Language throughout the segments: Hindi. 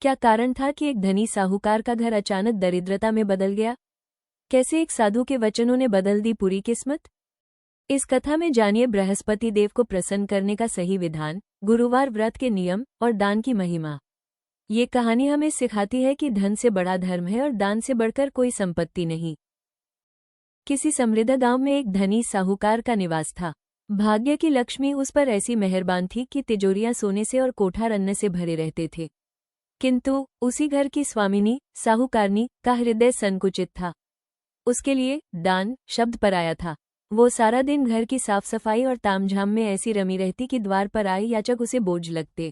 क्या कारण था कि एक धनी साहूकार का घर अचानक दरिद्रता में बदल गया? कैसे एक साधु के वचनों ने बदल दी पूरी किस्मत? इस कथा में जानिए बृहस्पति देव को प्रसन्न करने का सही विधान, गुरुवार व्रत के नियम और दान की महिमा। ये कहानी हमें सिखाती है कि धन से बड़ा धर्म है और दान से बढ़कर कोई संपत्ति नहीं। किसी समृद्ध गांव में एक धनी साहूकार का निवास था। भाग्य की लक्ष्मी उस पर ऐसी मेहरबान थी कि तिजोरियां सोने से और कोठार अन्न से भरे रहते थे। किंतु उसी घर की स्वामिनी साहूकारनी का हृदय संकुचित था। उसके लिए दान शब्द पराया था। वो सारा दिन घर की साफ सफाई और तामझाम में ऐसी रमी रहती कि द्वार पर आए याचक उसे बोझ लगते।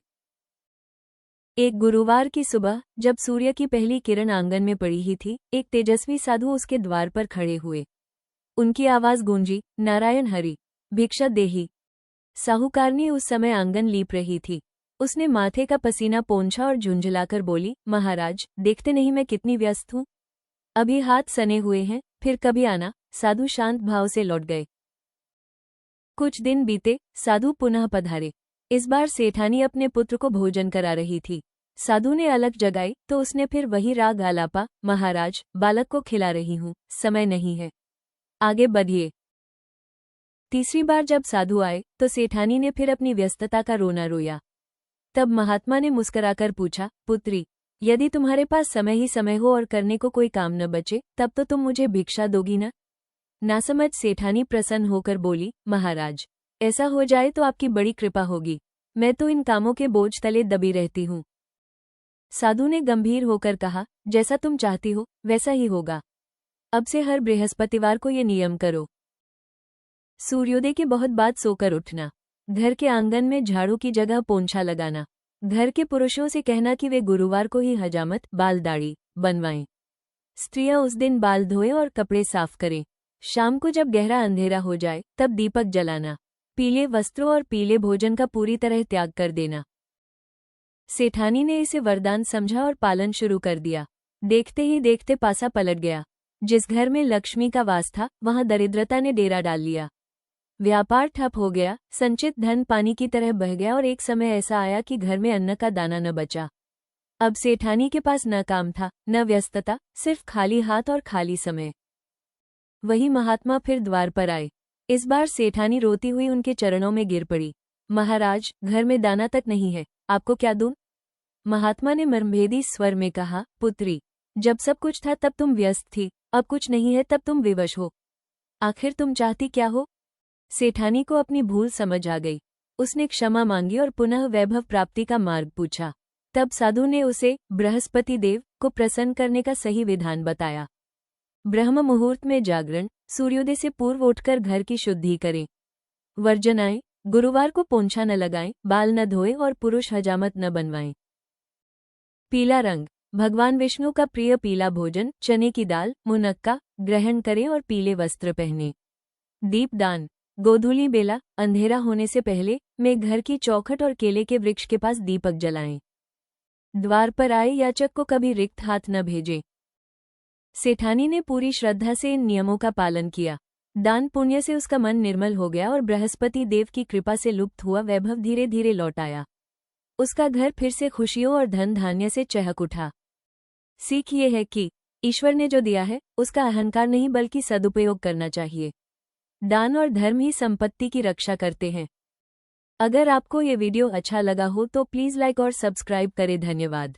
एक गुरुवार की सुबह, जब सूर्य की पहली किरण आंगन में पड़ी ही थी, एक तेजस्वी साधु उसके द्वार पर खड़े हुए। उनकी आवाज गूंजी, नारायण हरि, भिक्षा देही। साहूकारनी उस समय आंगन लीप रही थी। उसने माथे का पसीना पोंछा और झुंझलाकर बोली, महाराज, देखते नहीं मैं कितनी व्यस्त हूँ। अभी हाथ सने हुए हैं, फिर कभी आना। साधु शांत भाव से लौट गए। कुछ दिन बीते, साधु पुनः पधारे। इस बार सेठानी अपने पुत्र को भोजन करा रही थी। साधु ने अलग जगाई तो उसने फिर वही राग आलापा, महाराज, बालक को खिला रही हूँ, समय नहीं है, आगे बढ़िए। तीसरी बार जब साधु आए तो सेठानी ने फिर अपनी व्यस्तता का रोना रोया। तब महात्मा ने मुस्कुराकर पूछा, पुत्री, यदि तुम्हारे पास समय ही समय हो और करने को कोई काम न बचे, तब तो तुम मुझे भिक्षा दोगी न? नासमझ सेठानी प्रसन्न होकर बोली, महाराज, ऐसा हो जाए तो आपकी बड़ी कृपा होगी। मैं तो इन कामों के बोझ तले दबी रहती हूँ। साधु ने गंभीर होकर कहा, जैसा तुम चाहती हो वैसा ही होगा। अब से हर बृहस्पतिवार को ये नियम करो। सूर्योदय के बहुत बाद सोकर उठना। घर के आंगन में झाड़ू की जगह पोंछा लगाना। घर के पुरुषों से कहना कि वे गुरुवार को ही हजामत, बाल दाढ़ी बनवाएं। स्त्रियां उस दिन बाल धोएं और कपड़े साफ करें। शाम को जब गहरा अंधेरा हो जाए तब दीपक जलाना। पीले वस्त्रों और पीले भोजन का पूरी तरह त्याग कर देना। सेठानी ने इसे वरदान समझा और पालन शुरू कर दिया। देखते ही देखते पासा पलट गया। जिस घर में लक्ष्मी का वास था, वहां दरिद्रता ने डेरा डाल लिया। व्यापार ठप हो गया, संचित धन पानी की तरह बह गया और एक समय ऐसा आया कि घर में अन्न का दाना न बचा। अब सेठानी के पास न काम था, न व्यस्तता, सिर्फ खाली हाथ और खाली समय। वही महात्मा फिर द्वार पर आए। इस बार सेठानी रोती हुई उनके चरणों में गिर पड़ी। महाराज, घर में दाना तक नहीं है, आपको क्या दूं? महात्मा ने मर्मभेदी स्वर में कहा, पुत्री, जब सब कुछ था तब तुम व्यस्त थी, अब कुछ नहीं है तब तुम विवश हो। आखिर तुम चाहती क्या हो? सेठानी को अपनी भूल समझ आ गई। उसने क्षमा मांगी और पुनः वैभव प्राप्ति का मार्ग पूछा। तब साधु ने उसे बृहस्पति देव को प्रसन्न करने का सही विधान बताया। ब्रह्म मुहूर्त में जागरण, सूर्योदय से पूर्व उठकर घर की शुद्धि करें। वर्जनाएं, गुरुवार को पोंछा न लगाएं, बाल न धोएं और पुरुष हजामत न बनवाएं। पीला रंग, भगवान विष्णु का प्रिय पीला भोजन, चने की दाल, मुनक्का ग्रहण करें और पीले वस्त्र पहने। दीपदान, गोधूली बेला, अंधेरा होने से पहले में घर की चौखट और केले के वृक्ष के पास दीपक जलाएं। द्वार पर आए याचक को कभी रिक्त हाथ न भेजें। सेठानी ने पूरी श्रद्धा से इन नियमों का पालन किया। दान पुण्य से उसका मन निर्मल हो गया और बृहस्पति देव की कृपा से लुप्त हुआ वैभव धीरे धीरे लौट आया। उसका घर फिर से खुशियों और धन धान्य से चहक उठा। सीख ये है कि ईश्वर ने जो दिया है उसका अहंकार नहीं बल्कि सदुपयोग करना चाहिए। दान और धर्म ही संपत्ति की रक्षा करते हैं। अगर आपको ये वीडियो अच्छा लगा हो तो प्लीज़ लाइक और सब्सक्राइब करें। धन्यवाद।